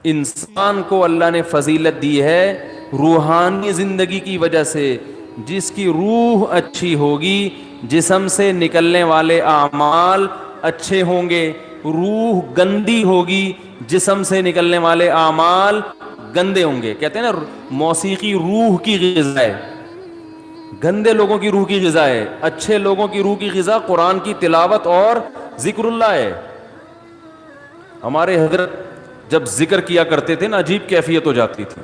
انسان کو اللہ نے فضیلت دی ہے روحانی زندگی کی وجہ سے. جس کی روح اچھی ہوگی جسم سے نکلنے والے اعمال اچھے ہوں گے. روح گندی ہوگی جسم سے نکلنے والے اعمال گندے ہوں گے. کہتے ہیں نا موسیقی روح کی غذا ہے. گندے لوگوں کی روح کی غذا ہے. اچھے لوگوں کی روح کی غذا قرآن کی تلاوت اور ذکر اللہ ہے. ہمارے حضرت جب ذکر کیا کرتے تھے نا عجیب کیفیت ہو جاتی تھی.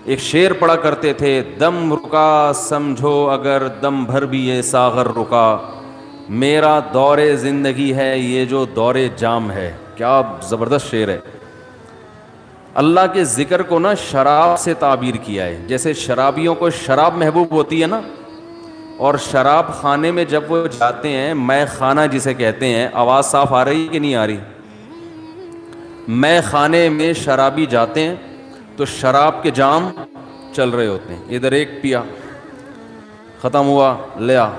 ایک شعر پڑھا کرتے تھے, دم رکا سمجھو اگر دم بھر بھی یہ ساغر رکا, میرا دور زندگی ہے یہ جو دور جام ہے. کیا زبردست شعر ہے. اللہ کے ذکر کو نا شراب سے تعبیر کیا ہے. جیسے شرابیوں کو شراب محبوب ہوتی ہے نا, اور شراب خانے میں جب وہ جاتے ہیں, مے خانہ جسے کہتے ہیں, آواز صاف آ رہی کہ نہیں آ رہی؟ مے خانے میں شرابی جاتے ہیں تو شراب کے جام چل رہے ہوتے ہیں. ادھر ایک پیا, ختم ہوا, لیا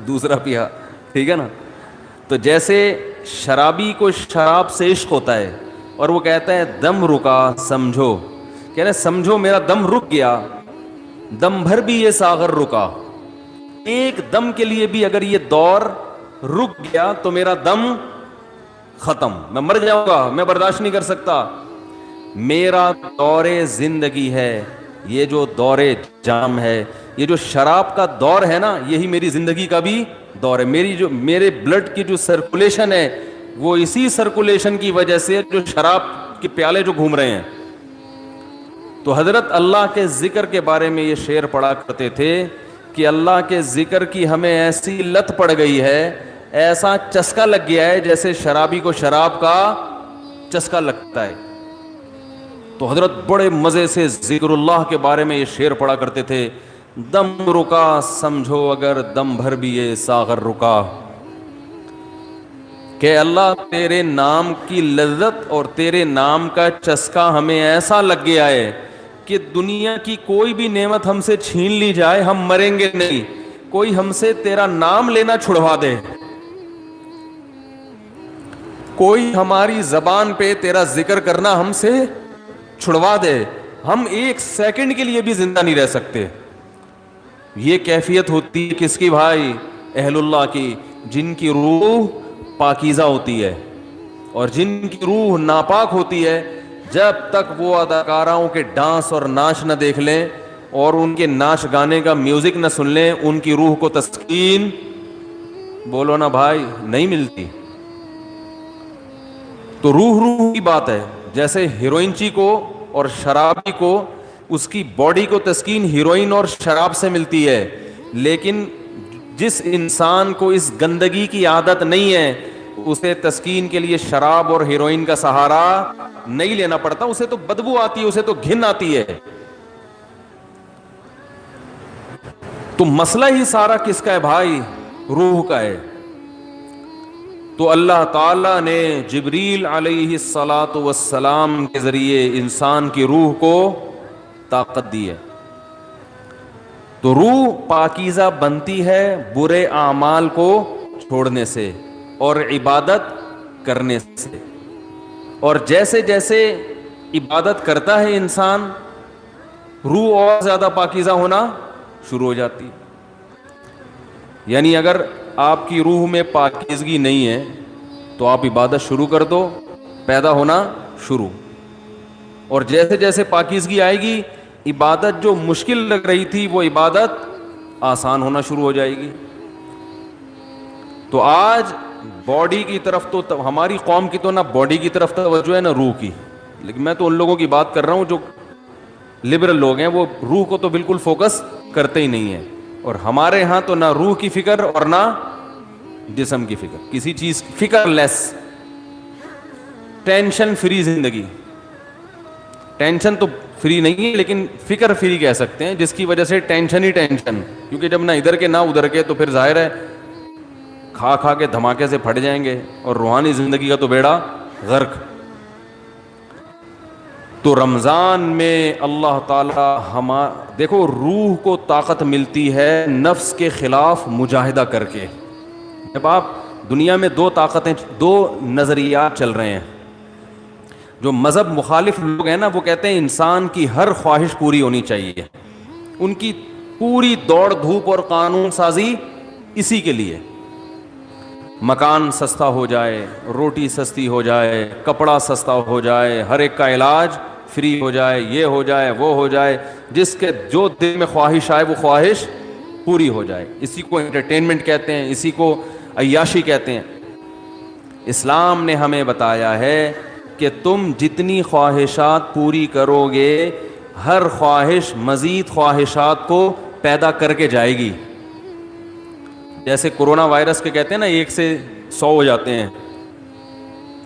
دوسرا پیا, ٹھیک ہے نا. تو جیسے شرابی کو شراب سے عشق ہوتا ہے اور وہ کہتا ہے دم رکا سمجھو, کہہ رہے سمجھو میرا دم رک گیا, دم بھر بھی یہ ساغر رکا. ایک دم کے لیے بھی اگر یہ دور رک گیا تو میرا دم ختم, میں مر جاؤں گا, میں برداشت نہیں کر سکتا. میرا دور زندگی ہے یہ جو دور جام ہے. یہ جو شراب کا دور ہے نا یہی میری زندگی کا بھی دور ہے. میرے بلڈ کی جو سرکولیشن ہے وہ اسی سرکولیشن کی وجہ سے جو شراب کے پیالے جو گھوم رہے ہیں. تو حضرت اللہ کے ذکر کے بارے میں یہ شعر پڑھا کرتے تھے کہ اللہ کے ذکر کی ہمیں ایسی لت پڑ گئی ہے, ایسا چسکا لگ گیا ہے جیسے شرابی کو شراب کا چسکا لگتا ہے. تو حضرت بڑے مزے سے ذکر اللہ کے بارے میں یہ شعر پڑھا کرتے تھے, دم رکا سمجھو اگر دم بھر بھی یہ ساغر رکا. کہ اللہ تیرے نام کی لذت اور تیرے نام کا چسکا ہمیں ایسا لگ گیا ہے کہ دنیا کی کوئی بھی نعمت ہم سے چھین لی جائے ہم مریں گے نہیں. کوئی ہم سے تیرا نام لینا چھڑوا دے, کوئی ہماری زبان پہ تیرا ذکر کرنا ہم سے چھڑوا دے, ہم ایک سیکنڈ کے لیے بھی زندہ نہیں رہ سکتے. یہ کیفیت ہوتی ہے کس کی بھائی؟ اہل اللہ کی, جن کی روح پاکیزہ ہوتی ہے. اور جن کی روح ناپاک ہوتی ہے, جب تک وہ اداکاراؤں کے ڈانس اور ناچ نہ دیکھ لیں اور ان کے ناچ گانے کا میوزک نہ سن لیں, ان کی روح کو تسکین بولو نا بھائی نہیں ملتی. تو روح کی بات ہے. جیسے ہیروئنچی کو اور شرابی کو اس کی باڈی کو تسکین ہیروئن اور شراب سے ملتی ہے, لیکن جس انسان کو اس گندگی کی عادت نہیں ہے اسے تسکین کے لیے شراب اور ہیروئن کا سہارا نہیں لینا پڑتا. اسے تو بدبو آتی ہے, اسے تو گھن آتی ہے. تو مسئلہ ہی سارا کس کا ہے بھائی؟ روح کا ہے. تو اللہ تعالیٰ نے جبریل علیہ الصلاۃ والسلام کے ذریعے انسان کی روح کو طاقت دی ہے. تو روح پاکیزہ بنتی ہے برے اعمال کو چھوڑنے سے اور عبادت کرنے سے. اور جیسے جیسے عبادت کرتا ہے انسان, روح اور زیادہ پاکیزہ ہونا شروع ہو جاتی ہے. یعنی اگر آپ کی روح میں پاکیزگی نہیں ہے تو آپ عبادت شروع کر دو, پیدا ہونا شروع. اور جیسے جیسے پاکیزگی آئے گی عبادت جو مشکل لگ رہی تھی وہ عبادت آسان ہونا شروع ہو جائے گی. تو آج باڈی کی طرف تو ہماری قوم کی تو نہ باڈی کی طرف توجہ ہے نہ روح کی, لیکن میں تو ان لوگوں کی بات کر رہا ہوں جو لبرل لوگ ہیں, وہ روح کو تو بالکل فوکس کرتے ہی نہیں ہیں. اور ہمارے ہاں تو نہ روح کی فکر اور نہ جسم کی فکر, کسی چیز فکر لیس, ٹینشن فری زندگی. ٹینشن تو فری نہیں ہے لیکن فکر فری کہہ سکتے ہیں, جس کی وجہ سے ٹینشن ہی ٹینشن, کیونکہ جب نہ ادھر کے نہ ادھر کے تو پھر ظاہر ہے کھا کھا کے دھماکے سے پھٹ جائیں گے, اور روحانی زندگی کا تو بیڑا غرق. تو رمضان میں اللہ تعالی دیکھو روح کو طاقت ملتی ہے نفس کے خلاف مجاہدہ کر کے. جب آپ دنیا میں دو طاقتیں, دو نظریات چل رہے ہیں, جو مذہب مخالف لوگ ہیں نا وہ کہتے ہیں انسان کی ہر خواہش پوری ہونی چاہیے. ان کی پوری دوڑ دھوپ اور قانون سازی اسی کے لیے. مکان سستا ہو جائے, روٹی سستی ہو جائے, کپڑا سستا ہو جائے, ہر ایک کا علاج فری ہو جائے, یہ ہو جائے وہ ہو جائے, جس کے جو دل میں خواہش آئے وہ خواہش پوری ہو جائے. اسی کو انٹرٹینمنٹ کہتے ہیں, اسی کو عیاشی کہتے ہیں. اسلام نے ہمیں بتایا ہے کہ تم جتنی خواہشات پوری کرو گے ہر خواہش مزید خواہشات کو پیدا کر کے جائے گی. جیسے کورونا وائرس کے کہتے ہیں نا 1 سے 100 ہو جاتے ہیں.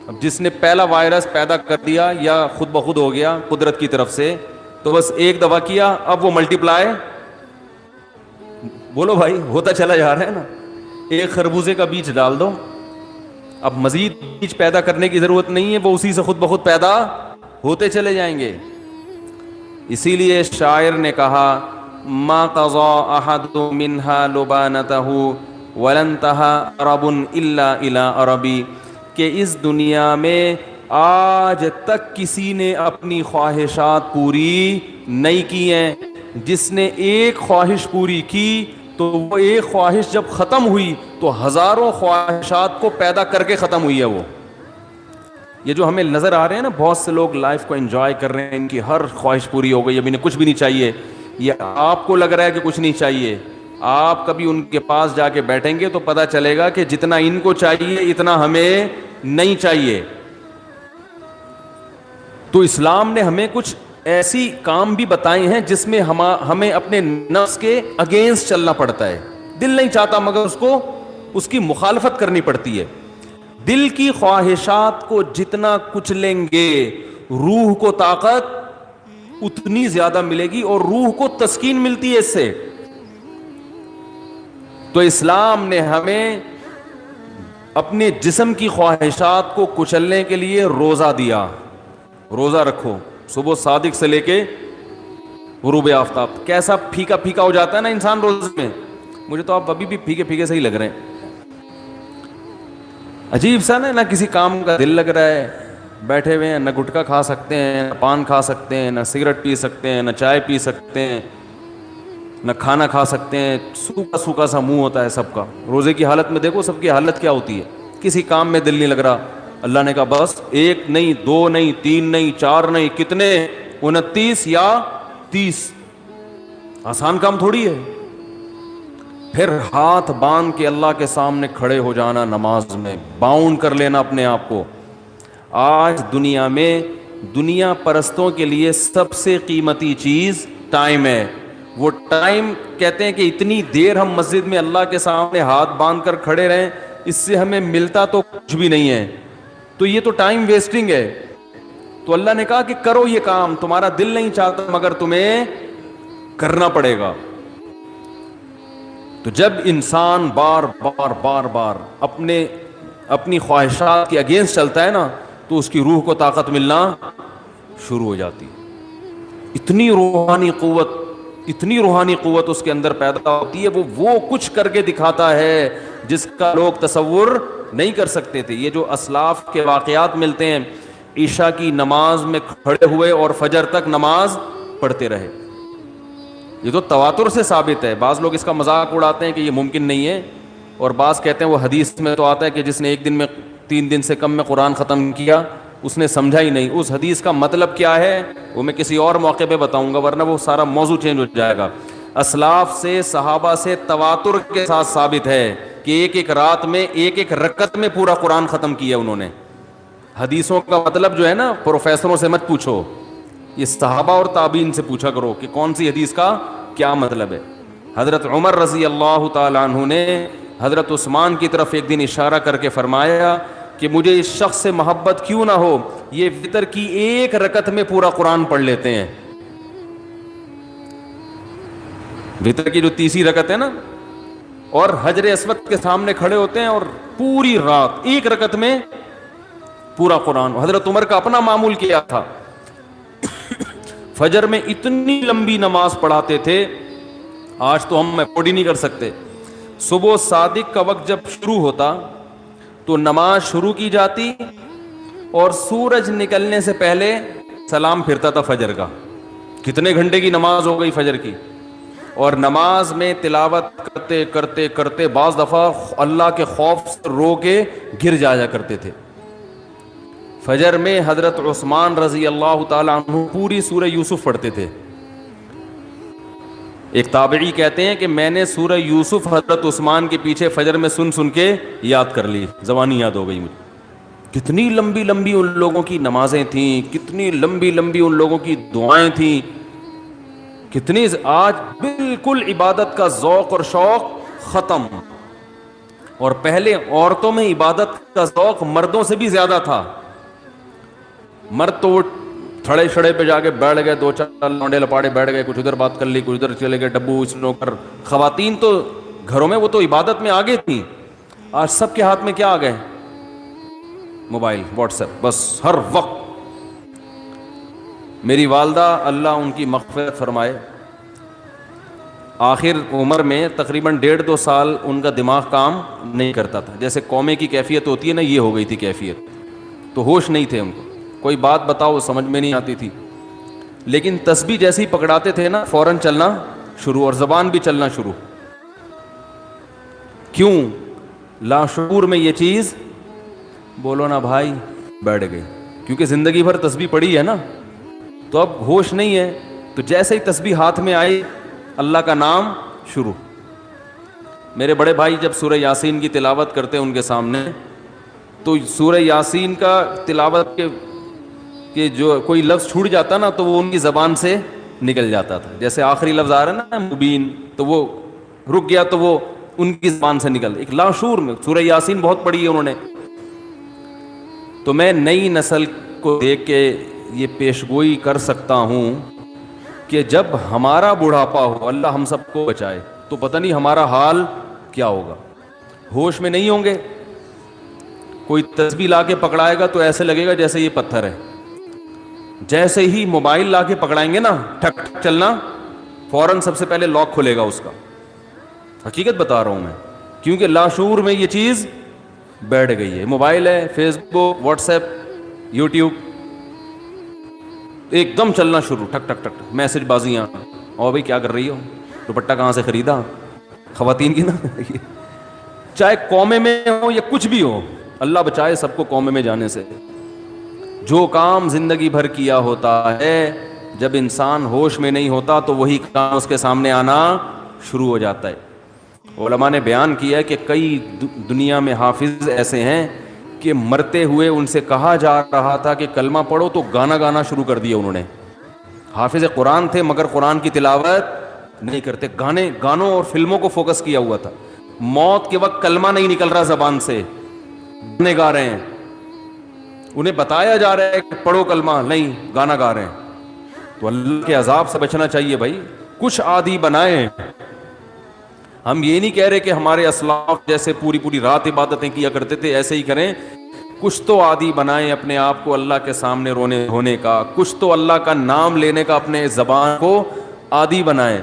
اب جس نے پہلا وائرس پیدا کر دیا یا خود بخود ہو گیا قدرت کی طرف سے, تو بس ایک دفعہ کیا, اب وہ ملٹی پلائی, بولو بھائی, ہوتا چلا جا رہا ہے نا. ایک خربوزے کا بیج ڈال دو, اب مزید بیج پیدا کرنے کی ضرورت نہیں ہے, وہ اسی سے خود بخود پیدا ہوتے چلے جائیں گے. اسی لیے شاعر نے کہا ما قضا احد منها لبانته ولن انتهى عرب الا الى عربی, کہ اس دنیا میں آج تک کسی نے اپنی خواہشات پوری نہیں کی ہیں. جس نے ایک خواہش پوری کی تو وہ ایک خواہش جب ختم ہوئی تو ہزاروں خواہشات کو پیدا کر کے ختم ہوئی ہے. وہ یہ جو ہمیں نظر آ رہے ہیں نا, بہت سے لوگ لائف کو انجوائے کر رہے ہیں, ان کی ہر خواہش پوری ہو گئی, اب انہیں کچھ بھی نہیں چاہیے. یہ آپ کو لگ رہا ہے کہ کچھ نہیں چاہیے, آپ کبھی ان کے پاس جا کے بیٹھیں گے تو پتہ چلے گا کہ جتنا ان کو چاہیے اتنا ہمیں نہیں چاہیے. تو اسلام نے ہمیں کچھ ایسی کام بھی بتائے ہیں جس میں ہمیں اپنے نفس کے اگینسٹ چلنا پڑتا ہے. دل نہیں چاہتا مگر اس کی مخالفت کرنی پڑتی ہے. دل کی خواہشات کو جتنا کچلیں گے روح کو طاقت اتنی زیادہ ملے گی, اور روح کو تسکین ملتی ہے اس سے. تو اسلام نے ہمیں اپنے جسم کی خواہشات کو کچلنے کے لیے روزہ دیا. روزہ رکھو, صبح صادق سے لے کے غروب آفتاب. کیسا پھیکا پھیکا ہو جاتا ہے نا انسان روزے میں, مجھے تو آپ ابھی بھی پھیکے پھیکے سے ہی لگ رہے ہیں. عجیب سا نا, نہ کسی کام کا دل لگ رہا ہے, بیٹھے ہوئے ہیں, نہ گٹکا کھا سکتے ہیں, نہ پان کھا سکتے ہیں, نہ سگریٹ پی سکتے ہیں, نہ چائے پی سکتے ہیں, نہ کھانا کھا سکتے ہیں. سوکھا سوکھا سا منہ ہوتا ہے سب کا. روزے کی حالت میں دیکھو سب کی حالت کیا ہوتی ہے, کسی کام میں دل نہیں لگ رہا. اللہ نے کہا بس 1 نہیں 2 نہیں 3 نہیں 4 نہیں, کتنے 29 یا 30. آسان کام تھوڑی ہے. پھر ہاتھ باندھ کے اللہ کے سامنے کھڑے ہو جانا نماز میں, باؤنڈ کر لینا اپنے آپ کو. آج دنیا میں دنیا پرستوں کے لیے سب سے قیمتی چیز ٹائم ہے. وہ ٹائم کہتے ہیں کہ اتنی دیر ہم مسجد میں اللہ کے سامنے ہاتھ باندھ کر کھڑے رہیں, اس سے ہمیں ملتا تو کچھ بھی نہیں ہے, تو یہ تو ٹائم ویسٹنگ ہے. تو اللہ نے کہا کہ کرو یہ کام, تمہارا دل نہیں چاہتا مگر تمہیں کرنا پڑے گا. تو جب انسان بار بار بار بار اپنی خواہشات کے اگینسٹ چلتا ہے نا, تو اس کی روح کو طاقت ملنا شروع ہو جاتی ہے. اتنی روحانی قوت اس کے اندر پیدا ہوتی ہے, وہ کچھ کر کے دکھاتا ہے جس کا لوگ تصور نہیں کر سکتے تھے. یہ جو اسلاف کے واقعات ملتے ہیں, عشاء کی نماز میں کھڑے ہوئے اور فجر تک نماز پڑھتے رہے, یہ تو تواتر سے ثابت ہے. بعض لوگ اس کا مذاق اڑاتے ہیں کہ یہ ممکن نہیں ہے, اور بعض کہتے ہیں وہ حدیث میں تو آتا ہے کہ جس نے 1 دن میں 3 دن سے کم میں قرآن ختم کیا اس نے سمجھا ہی نہیں. اس حدیث کا مطلب کیا ہے وہ میں کسی اور موقع پہ بتاؤں گا, ورنہ وہ سارا موضوع چینج ہو جائے گا. اسلاف سے صحابہ سے تواتر کے ساتھ ثابت ہے کہ ایک رات میں 1 رکعت میں پورا قرآن ختم کیا انہوں نے. حدیثوں کا مطلب جو ہے نا پروفیسروں سے مت پوچھو, یہ صحابہ اور تابعین سے پوچھا کرو کہ کون سی حدیث کا کیا مطلب ہے. حضرت عمر رضی اللہ تعالیٰ عنہ نے حضرت عثمان کی طرف ایک دن اشارہ کر کے فرمایا کہ مجھے اس شخص سے محبت کیوں نہ ہو, یہ وتر کی 1 رکعت میں پورا قرآن پڑھ لیتے ہیں. وتر کی جو 30 رکعت ہے نا, اور حجر اسود کے سامنے کھڑے ہوتے ہیں اور پوری رات 1 رکعت میں پورا قرآن. حضرت عمر کا اپنا معمول کیا تھا, فجر میں اتنی لمبی نماز پڑھاتے تھے, آج تو ہم افورڈ ہی نہیں کر سکتے. صبح صادق کا وقت جب شروع ہوتا تو نماز شروع کی جاتی اور سورج نکلنے سے پہلے سلام پھرتا تھا فجر کا. کتنے گھنٹے کی نماز ہو گئی فجر کی. اور نماز میں تلاوت کرتے کرتے کرتے بعض دفعہ اللہ کے خوف سے رو کے گر جایا کرتے تھے. فجر میں حضرت عثمان رضی اللہ تعالیٰ عنہ پوری سورہ یوسف پڑھتے تھے. ایک تابعی کہتے ہیں کہ میں نے سورہ یوسف حضرت عثمان کے پیچھے فجر میں سن سن کے یاد کر لی, زبانی یاد ہو گئی مجھے. کتنی لمبی لمبی ان لوگوں کی نمازیں تھیں, کتنی لمبی لمبی ان لوگوں کی دعائیں تھیں, کتنی. آج بالکل عبادت کا ذوق اور شوق ختم. اور پہلے عورتوں میں عبادت کا ذوق مردوں سے بھی زیادہ تھا. مرد تو وہ تھڑے چھڑے پہ جا کے بیٹھ گئے, دو چار لونڈے لپاڑے بیٹھ گئے, کچھ ادھر بات کر لی, کچھ ادھر چلے گئے, ڈبو اسنوکر. خواتین تو گھروں میں وہ تو عبادت میں آگے تھیں. آج سب کے ہاتھ میں کیا آ گئے؟ موبائل, واٹس ایپ, بس ہر وقت. میری والدہ اللہ ان کی مغفرت فرمائے, آخر عمر میں تقریباً 1.5-2 سال ان کا دماغ کام نہیں کرتا تھا. جیسے قومے کی کیفیت ہوتی ہے نا, یہ ہو گئی تھی کیفیت. تو ہوش نہیں تھے ان کو, کوئی بات بتاؤ سمجھ میں نہیں آتی تھی. لیکن تسبیح جیسے ہی پکڑاتے تھے نا, فوراً چلنا شروع, اور زبان بھی چلنا شروع. کیوں؟ لاشعور میں یہ چیز, بولو نا بھائی, بیٹھ گئی. کیونکہ زندگی بھر تسبیح پڑھی ہے نا, تو اب ہوش نہیں ہے. تو جیسے ہی تسبیح ہاتھ میں آئی, اللہ کا نام شروع. میرے بڑے بھائی جب سورہ یاسین کی تلاوت کرتے ان کے سامنے, تو سورہ یاسین کا تلاوت کہ جو کوئی لفظ چھوٹ جاتا نا تو وہ ان کی زبان سے نکل جاتا تھا. جیسے آخری لفظ آ رہا ہے نا مبین, تو وہ رک گیا تو وہ ان کی زبان سے نکل. ایک لاشعور میں سورہ یاسین بہت پڑھی ہے انہوں نے. تو میں نئی نسل کو دیکھ کے یہ پیشگوئی کر سکتا ہوں کہ جب ہمارا بڑھاپا ہو, اللہ ہم سب کو بچائے, تو پتہ نہیں ہمارا حال کیا ہوگا. ہوش میں نہیں ہوں گے. کوئی تسبیح لا کے پکڑائے گا تو ایسے لگے گا جیسے یہ پتھر ہے. جیسے ہی موبائل لا کے پکڑائیں گے نا, ٹھک ٹھک چلنا, فوراً سب سے پہلے لاک کھلے گا اس کا. حقیقت بتا رہا ہوں میں, کیونکہ لاشعور میں یہ چیز بیٹھ گئی ہے. موبائل ہے, فیس بک, واٹس ایپ, یوٹیوب, ایک دم چلنا شروع, ٹھک ٹھک ٹھک, میسج بازیاں. اور بھائی کیا کر رہی ہو, دوپٹہ کہاں سے خریدا, خواتین کی نا. چاہے قومے میں ہو یا کچھ بھی ہو, اللہ بچائے سب کو قومے میں جانے سے. جو کام زندگی بھر کیا ہوتا ہے, جب انسان ہوش میں نہیں ہوتا تو وہی کام اس کے سامنے آنا شروع ہو جاتا ہے. علماء نے بیان کیا ہے کہ کئی دنیا میں حافظ ایسے ہیں کہ مرتے ہوئے ان سے کہا جا رہا تھا کہ کلمہ پڑھو تو گانا گانا شروع کر دیا انہوں نے. حافظ قرآن تھے مگر قرآن کی تلاوت نہیں کرتے, گانوں اور فلموں کو فوکس کیا ہوا تھا. موت کے وقت کلمہ نہیں نکل رہا زبان سے, گانے گا رہے ہیں. انہیں بتایا جا رہا ہے کہ پڑھو کلمہ, نہیں, گانا گا رہے ہیں. تو اللہ کے عذاب سے بچنا چاہیے بھائی. کچھ عادی بنائیں. ہم یہ نہیں کہہ رہے کہ ہمارے اسلاف جیسے پوری پوری رات عبادتیں کیا کرتے تھے ایسے ہی کریں. کچھ تو عادی بنائیں اپنے آپ کو اللہ کے سامنے رونے ہونے کا, کچھ تو اللہ کا نام لینے کا اپنے زبان کو عادی بنائیں.